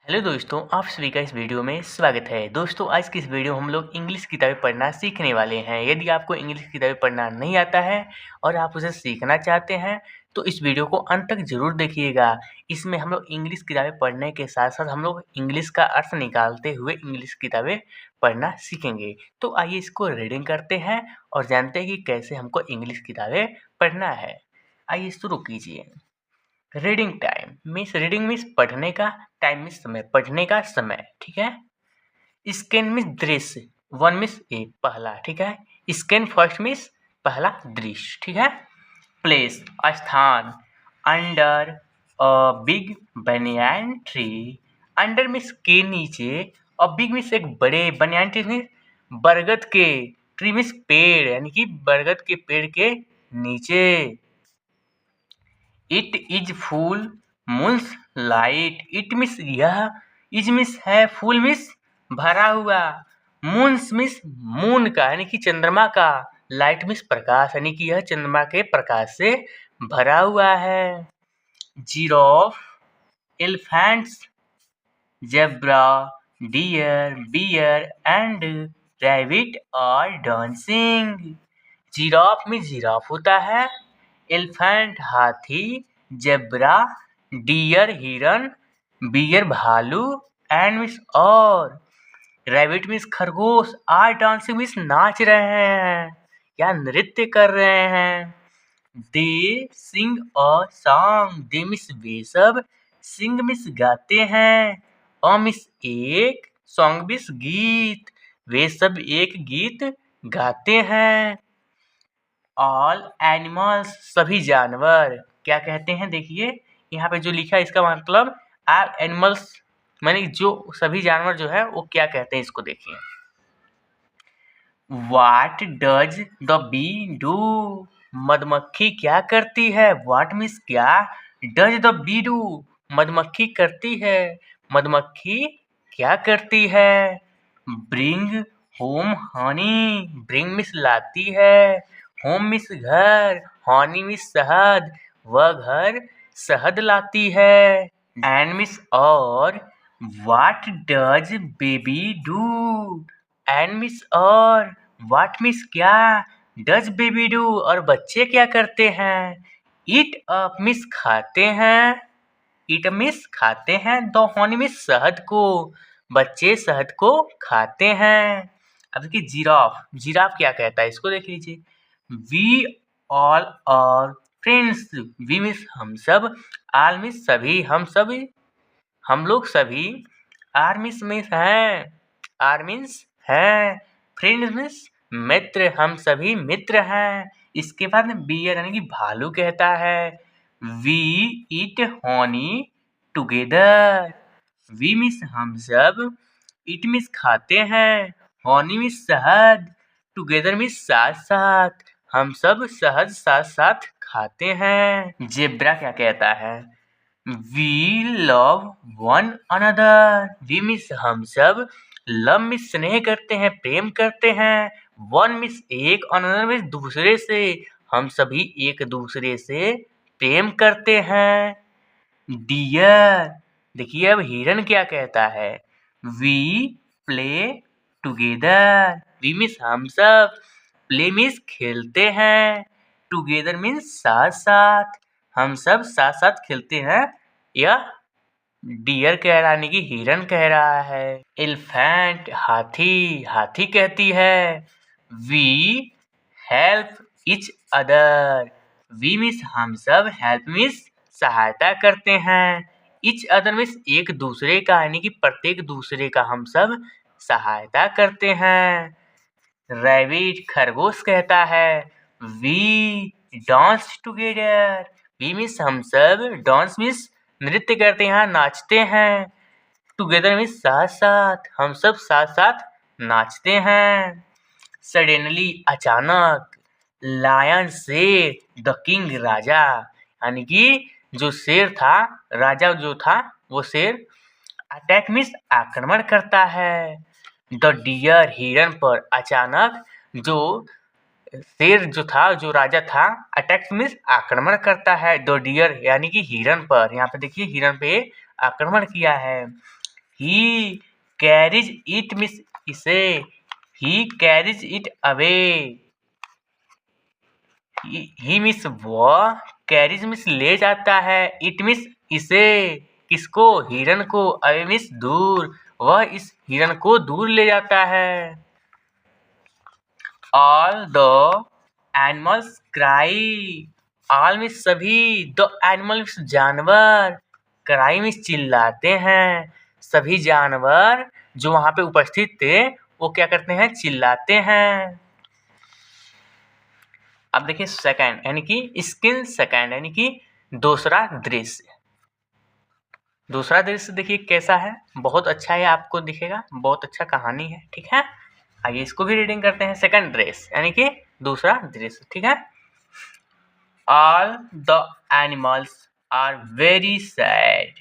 Hello दोस्तों, आप सभी का इस वीडियो में स्वागत है। दोस्तों, आज की इस वीडियो में हम लोग इंग्लिश किताबें पढ़ना सीखने वाले हैं। यदि आपको इंग्लिश किताबें पढ़ना नहीं आता है और आप उसे सीखना चाहते हैं तो इस वीडियो को अंत तक ज़रूर देखिएगा। इसमें हम लोग इंग्लिश किताबें पढ़ने के साथ साथ हम लोग इंग्लिश का अर्थ निकालते हुए इंग्लिश किताबें पढ़ना सीखेंगे। तो आइए इसको रीडिंग करते हैं और जानते हैं कि कैसे हमको इंग्लिश किताबें पढ़ना है। आइए शुरू कीजिए। रीडिंग टाइम मीन्स पढ़ने का, टाइम मीन्स समय, पढ़ने का समय। ठीक है। स्कैन मीन्स दृश्य, वन मीन्स एक, पहला। ठीक है। स्कैन फर्स्ट मीन्स पहला दृश्य। ठीक है। प्लेस स्थान, under a big banyan tree. Under means के नीचे और बिग मीन्स एक बड़े, बनियान ट्री मीन्स बरगद के, ट्री मीन्स पेड़ यानी कि बरगद के पेड़ के नीचे। It is full moons light. It means यह, इज मीन्स है, फुल मीन्स भरा हुआ, मून्स मीन्स मून का यानी कि चंद्रमा का, लाइट मीन्स प्रकाश यानी कि यह चंद्रमा के प्रकाश से भरा हुआ है। Giraffe, elephants, zebra, deer, bear and rabbit are dancing. Giraffe में जिराफ होता है, एलिफेंट हाथी, जेब्रा डियर हिरन, बियर भालू एंड मीन्स और, रैबिट मीन्स खरगोश, आर डांसिंग मीन्स नाच रहे हैं या नृत्य कर रहे हैं। दे सिंग अ सॉन्ग, दे मीन्स वे सब, सिंग मीन्स गाते हैं, अ मीन्स एक, सॉन्ग मीन्स गीत, वे सब एक गीत गाते हैं। ऑल एनिमल्स, सभी जानवर। क्या कहते हैं देखिए, यहाँ पे जो लिखा है इसका मतलब ऑल एनिमल्स माने जो सभी जानवर जो है वो क्या कहते हैं इसको देखिए। What does the bee do, मधुमक्खी क्या करती है। वाट मीन्स क्या, डज द बी डू मधुमक्खी करती है, मधुमक्खी क्या करती है। Bring home honey, bring means लाती है, होम मीन्स घर, हनी मीन्स शहद, वह घर शहद लाती है। एंड मीन्स और, what does baby do, and means और, वाट मीन्स क्या, डज बेबी डू और बच्चे क्या करते हैं। ईट अप मीन्स खाते हैं, ईट मीन्स खाते हैं, द हनी मीन्स शहद को, बच्चे शहद को खाते हैं। अब देखिए जिराफ, जिराफ क्या कहता है इसको देख लीजिए। We all are friends, we means हम सब, ऑल मीन्स सभी, हम सभी, हम लोग सभी, आर मीन्स हैं, आर मीन्स हैं, फ्रेंड्स मीन्स मित्र, हम सभी मित्र हैं। इसके बाद में बियर यानी कि भालू कहता है, we eat honey together, we means हम सब, ईट मीन्स खाते हैं, हनी मीन्स शहद, टुगेदर मीन्स साथ साथ, हम सब शहद साथ साथ खाते हैं। जेब्रा क्या कहता है, we love one another, we means हम सब, लव मीन्स स्नेह करते हैं, प्रेम करते हैं, वन मीन्स एक, अनदर मीन्स दूसरे से, हम सभी एक दूसरे से प्रेम करते हैं। डियर, देखिए अब हिरन क्या कहता है, we play together, we means हम सब, प्ले मीन्स खेलते हैं, टुगेदर मीन्स साथ साथ, हम सब साथ साथ खेलते हैं। यह डियर कह रहा है यानी कि हिरन कह रहा है। एलिफेंट हाथी, हाथी कहती है, we help each other, we means हम सब, हेल्प मीन्स सहायता करते हैं, इच अदर मीन्स एक दूसरे का यानी कि प्रत्येक दूसरे का हम सब सहायता करते हैं। रैबिट खरगोश कहता है, we dance together, we means हम सब, डांस मीन्स नृत्य करते हैं, नाचते हैं, टुगेदर मीन्स साथ साथ, हम सब साथ साथ नाचते हैं। सडनली अचानक, लायन शेर, द किंग राजा, यानी कि जो शेर था, राजा जो था वो शेर, अटैक मीन्स आक्रमण करता है, द डियर हिरन पर, अचानक जो शेर जो था, जो राजा था, अटैक मीन्स आक्रमण करता है, द डियर यानी कि हिरन पर, यहाँ पे देखिए हिरन पे आक्रमण किया है। ही कैरीज इट मिस इसे, he carries it away, he means वह, कैरीज मिस ले जाता है, इट मिस इसे, किसको, हिरन को, अवे मिस दूर, वह इस हिरन को दूर ले जाता है। All the animals cry, all miss सभी, द एनिमल्स जानवर, क्राई मिस चिल्लाते हैं, सभी जानवर जो वहां पे उपस्थित थे वो क्या करते हैं, चिल्लाते हैं। अब देखिए सेकंड यानी कि स्किन सेकंड यानी कि दूसरा दृश्य। दूसरा दृश्य देखिए कैसा है, बहुत अच्छा है, आपको दिखेगा, बहुत अच्छा कहानी है, ठीक है। आइए इसको भी रीडिंग करते हैं। सेकंड दृश्य यानी कि दूसरा दृश्य, ठीक है। All the animals are very sad,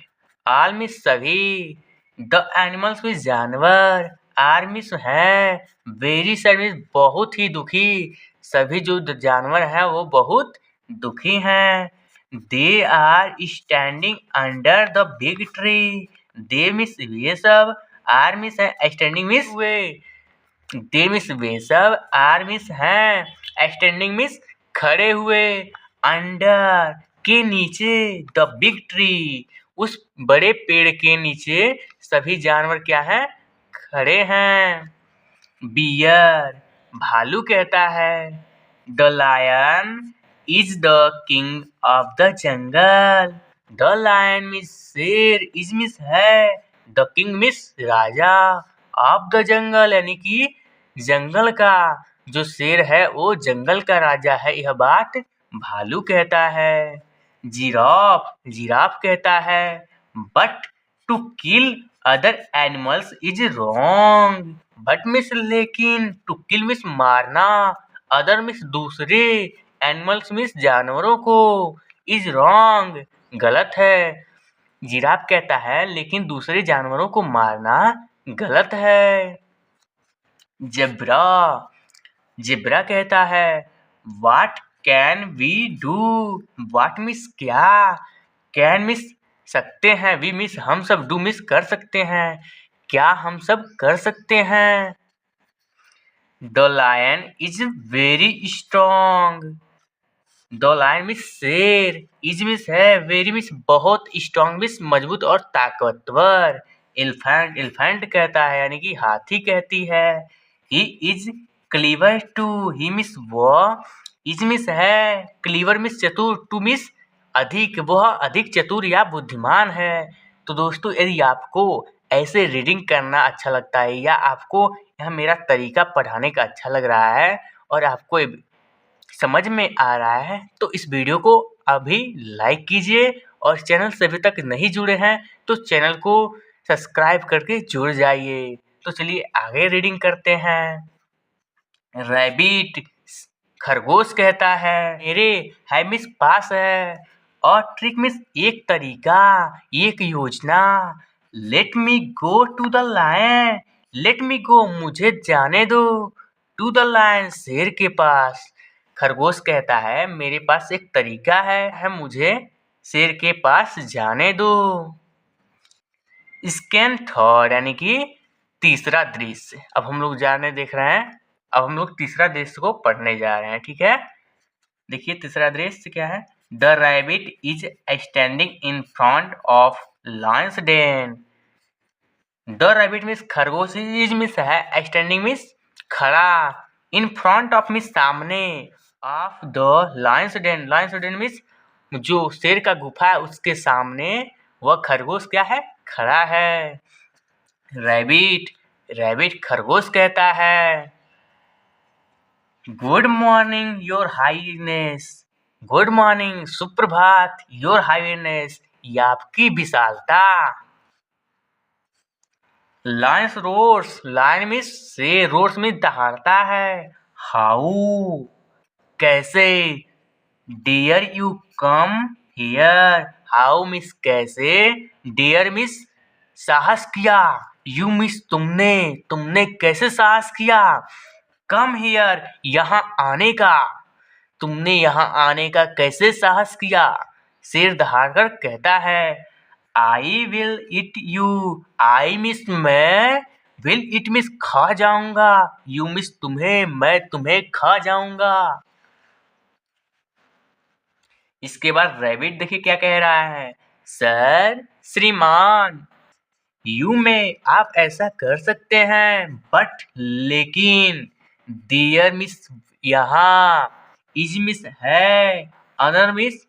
all means सभी, द एनिमल्स मीन्स जानवर, आर मीन्स हैं, वेरी सैड मीन्स बहुत ही दुखी, सभी जो जानवर हैं वो बहुत दुखी हैं। They are standing under the big tree, they means ये सब, आर मीन्स है, स्टैंडिंग मीन्स वे, दे मीन्स वे सब, आर मीन्स हैं, स्टैंडिंग मीन्स खड़े हुए, अंडर के नीचे, द बिग ट्री उस बड़े पेड़ के नीचे सभी जानवर क्या हैं, खड़े हैं। बियर भालू कहता है, the lion is the king of the jungle, the lion means शेर, इज मीन्स है, द किंग मीन्स राजा, ऑफ द जंगल यानी कि जंगल का, जो शेर है वो जंगल का राजा है, यह बात भालू कहता है। जिराफ जिराफ कहता है, but to kill other animals is wrong, but means लेकिन, टू किल मीन्स मारना, अदर मीन्स दूसरे, एनिमल्स मीन्स जानवरों को, इज रॉन्ग गलत है। जिराफ कहता है लेकिन दूसरे जानवरों को मारना गलत है। जेब्रा जेब्रा कहता है, what can we do, what means क्या, कैन मिस सकते हैं, वी मिस हम सब, डू मिस कर सकते हैं, क्या हम सब कर सकते हैं। The lion is very strong, the lion means शेर, इज मिस है, वेरी मिस बहुत, स्ट्रॉन्ग मिस मजबूत और ताकतवर। एलिफेंट एलिफेंट कहता है यानी कि हाथी कहती है, he is clever too, he means वह, इज मिस है, क्लीवर मिस चतुर, टू मिस अधिक, वह अधिक चतुर या बुद्धिमान है। तो दोस्तों यदि आपको ऐसे रीडिंग करना अच्छा लगता है या आपको यह मेरा तरीका पढ़ाने का अच्छा लग रहा है और आपको समझ में आ रहा है तो इस वीडियो को अभी लाइक कीजिए और चैनल से अभी तक नहीं जुड़े हैं तो चैनल को सब्सक्राइब करके जुड़ जाइए। तो चलिए आगे रीडिंग करते हैं। रैबिट खरगोश कहता है, मेरे है मिस पास है, और ट्रिक मिस एक तरीका, एक योजना, let me go to the lion, let me go मुझे जाने दो, टू द लायन शेर के पास। खरगोश कहता है मेरे पास एक तरीका है मुझे शेर के पास जाने दो। स्कैन थर्ड यानी कि तीसरा दृश्य। अब हम लोग जाने देख रहे हैं, अब हम लोग तीसरा दृश्य को पढ़ने जा रहे हैं, ठीक है। देखिए तीसरा दृश्य क्या है। The rabbit is standing in front of lion's den, the rabbit means खरगोश, इज मीन्स है, स्टैंडिंग मीन्स खड़ा, इन फ्रंट ऑफ मीन्स सामने, of the lion's den, lion's den means जो शेर का गुफा है उसके सामने वह खरगोश क्या है, खड़ा है। रैबिट रैबिट खरगोश कहता है, good morning your highness, good morning सुप्रभात, योर हाईनेस ये आपकी विशालता। लायंस रोर्स, लायन मीन्स शेर, रोर्स मीन्स दहाड़ता है। हाउ कैसे, dare you come here, how means कैसे, डेयर मिस साहस किया, यू मिस तुमने, तुमने कैसे साहस किया, कम हियर यहाँ आने का, तुमने यहाँ आने का कैसे साहस किया। शेर दहाड़कर कहता है, I will it you. I means मैं, विल इट मिस खा जाऊंगा, यू मिस तुम्हें, मैं तुम्हें खा जाऊंगा। इसके बाद रैबिट देखिए क्या कह रहा है। सर, श्रीमान, यू में आप ऐसा कर सकते हैं, बट लेकिन, डियर मिस यहाँ, इज मिस है, अनर मिस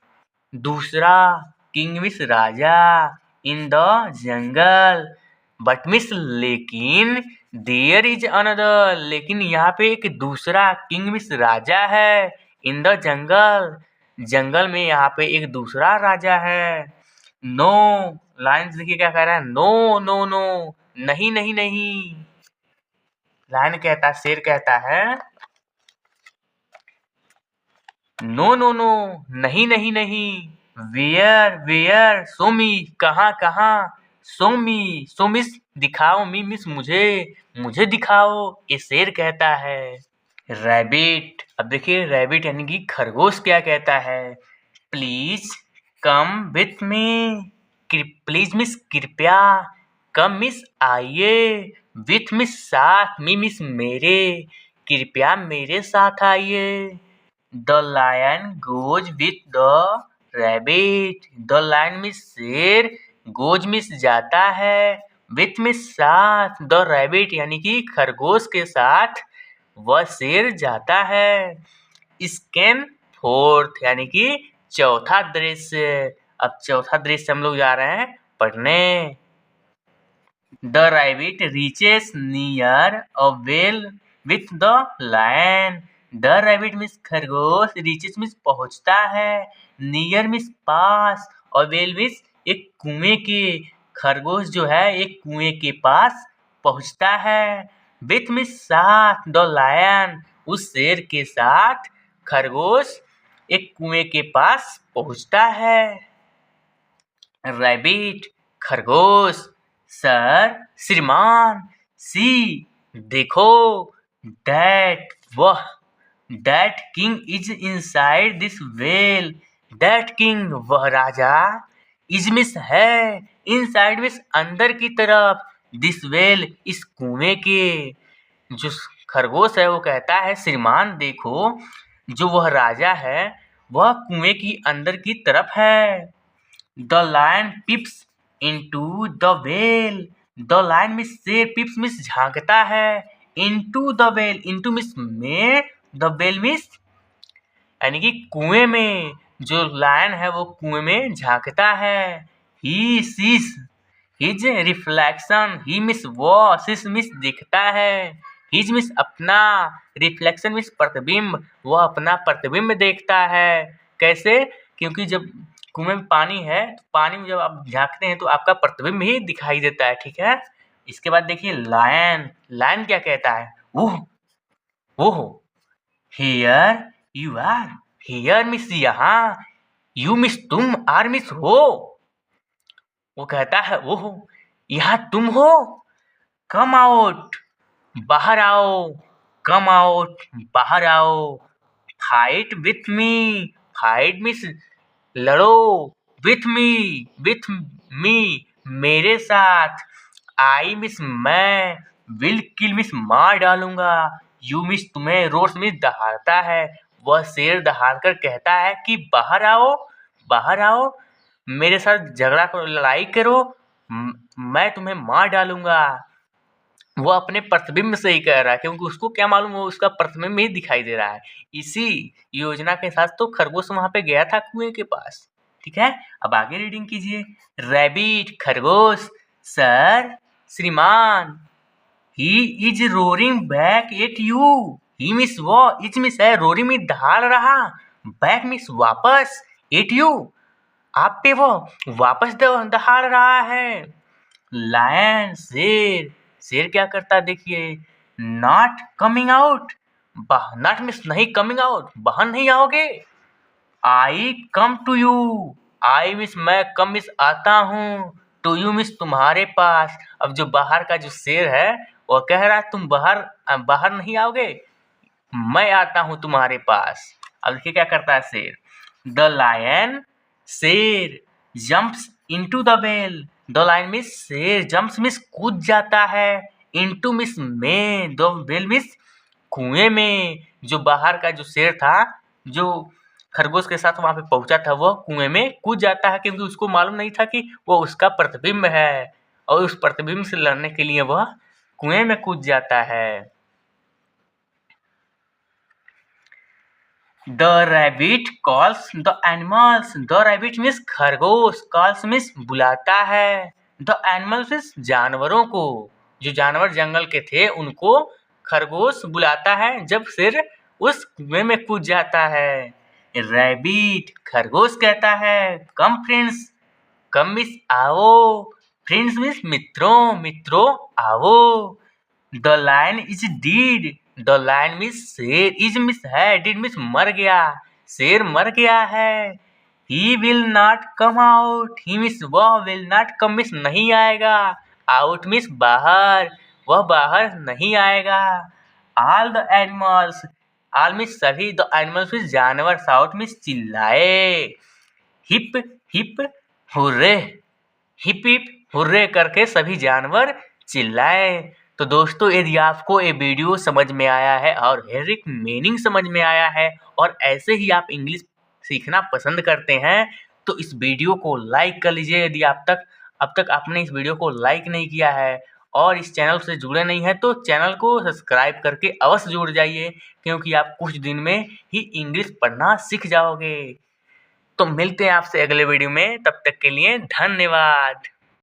दूसरा, king miss Raja, in the jungle, but miss लेकिन, देयर इज अनदर, लेकिन यहाँ पे एक दूसरा किंग मिस राजा है, इन द जंगल, जंगल में यहाँ पे एक दूसरा राजा है। नो, लाइन देखिए क्या कह रहा है। नो नो नो, नहीं नहीं नहीं। लाइन कहता है, शेर कहता है नो नो नो, नहीं नहीं नहीं। वेयर वेयर, शो मी, कहाँ कहाँ। शो मी, शो मिस दिखाओ, मी मिस मुझे, मुझे दिखाओ, ये शेर कहता है। रैबिट, अब देखिए रैबिट यानी कि खरगोश क्या कहता है। Please come with me, please means कृपया, कम मिस आइए, विथ मिस साथ, मी मिस मेरे, कृपया मेरे साथ आइए। The lion goes with the rabbit, the lion means शेर, गोज मिस जाता है, विथ मिस साथ, द रैबिट यानी कि खरगोश के साथ वह शेर जाता है। स्कैन फोर्थ यानी कि चौथा दृश्य। अब चौथा दृश्य हम लोग जा रहे हैं पढ़ने। The rabbit reaches near a well with the lion. The rabbit means खरगोश, रीचेस मीन्स पहुंचता है, नियर मीन्स पास, और वेल मीन्स एक कुएं के, खरगोश जो है एक कुएं के पास पहुंचता है। विथ मीन्स साथ, द लायन उस शेर के साथ खरगोश एक कुएं के पास पहुंचता है। रैबिट खरगोश, सर, श्रीमान, सी देखो, दैट वह, that king is inside this well, that king वह राजा, इज मिस है, इनसाइड मिस अंदर की तरफ, दिस वेल इस कुएं के। जो खरगोश है वो कहता है श्रीमान देखो, जो वह राजा है वह कुएं की अंदर की तरफ है। The lion peeps into the well, the lion means शेर, पिप्स मिस झांकता है, into the well, into means में, द वेल मिस यानी कि कुएं में, जो लायन है वो कुएं में झांकता है। He sees his reflection, he miss watch, his miss दिखता है, हिज मिस अपना, रिफ्लेक्शन मिस प्रतिबिंब, वह अपना प्रतिबिंब देखता है। कैसे? क्योंकि जब कुएं में पानी है, तो पानी में जब आप झांकते हैं तो आपका प्रतिबिंब ही दिखाई देता है, ठीक है। इसके बाद देखिए लायन, लायन क्या कहता है, oh oh, here you are, here means यहाँ, यू मिस तुम, आर मिस हो। वो कहता है ओह यहाँ तुम हो, कम आउट, बाहर आओ, कम आउट, बाहर आओ, fight with me, fight miss लड़ो, विथ मी मेरे साथ, आई मिस मैं, विल किल मिस मार डालूंगा, यू मिस तुम्हें, रोर्स मिस दहाड़ता है, वह शेर दहाड़कर कहता है कि बाहर आओ, बाहर आओ, मेरे साथ झगड़ा करो, लड़ाई करो, मैं तुम्हें मार डालूंगा। वो अपने प्रतिबिंब से ही कह रहा है, क्योंकि उसको क्या मालूम, वो उसका प्रतिबिंब ही दिखाई दे रहा है। इसी योजना के साथ तो खरगोश वहां पे गया था कुएं के पास, ठीक है। अब आगे रीडिंग कीजिए। रैबिट खरगोश, सर, श्रीमान, he is roaring back at you, he miss वो, इज मिस है, रोरिंग में दहाड़ रहा, बैक मिस वापस, एट यू आप पे वो वापस दहाड़ रहा है। लायन शेर, शेर क्या करता है देखिए, not coming out, not means नहीं, कमिंग आउट बाहर नहीं आओगे। I come to you, I means मैं, कम मिस आता हूँ, टू यू मिस तुम्हारे पास। अब जो बाहर का जो शेर है वो कह रहा है तुम बाहर बाहर नहीं आओगे, मैं आता हूँ तुम्हारे पास। अब देखिए क्या करता है शेर। द लायन, शेर, jumps into the well. The line means शेर, जम्प्स मीन्स कूद जाता है, इनटू मीन्स में, द वेल मीन्स कुएं में। जो बाहर का जो शेर था, जो खरगोश के साथ वहां पे पहुंचा था, वह कुएं में कूद जाता है, क्योंकि उसको मालूम नहीं था कि वो उसका प्रतिबिंब है, और उस प्रतिबिंब से लड़ने के लिए वह कुएं में कूद जाता है। The rabbit calls the animals. The rabbit means खरगोश, कॉल्स मीन्स बुलाता है, द एनिमल्स मीन्स जानवरों को। जो जानवर जंगल के थे उनको खरगोश बुलाता है जब शेर उस कुएं में कूद जाता है। रैबिट, खरगोश कहता है, कम फ्रेंड्स। कम मीन्स आओ, फ्रेंड्स मीन्स मित्रों, मित्रों आओ। The lion is dead. The lion means शेर, इज मीन्स है, डिड मीन्स मर गया, शेर मर गया है। He will not come out. He means वह, विल नॉट कम मीन्स नहीं आएगा, आउट मीन्स बाहर, वह बाहर नहीं आएगा। All the animals, all means सभी, द एनिमल्स मीन्स जानवर, साउट मीन्स चिल्लाए। Hip hip hurray, hip hip hurray करके सभी जानवर चिल्लाए। तो दोस्तों, यदि आपको ये वीडियो समझ में आया है और हर एक मीनिंग समझ में आया है और ऐसे ही आप इंग्लिश सीखना पसंद करते हैं, तो इस वीडियो को लाइक कर लीजिए। यदि अब तक आपने इस वीडियो को लाइक नहीं किया है और इस चैनल से जुड़े नहीं हैं, तो चैनल को सब्सक्राइब करके अवश्य जुड़ जाइए, क्योंकि आप कुछ दिन में ही इंग्लिश पढ़ना सीख जाओगे। तो मिलते हैं आपसे अगले वीडियो में, तब तक के लिए धन्यवाद।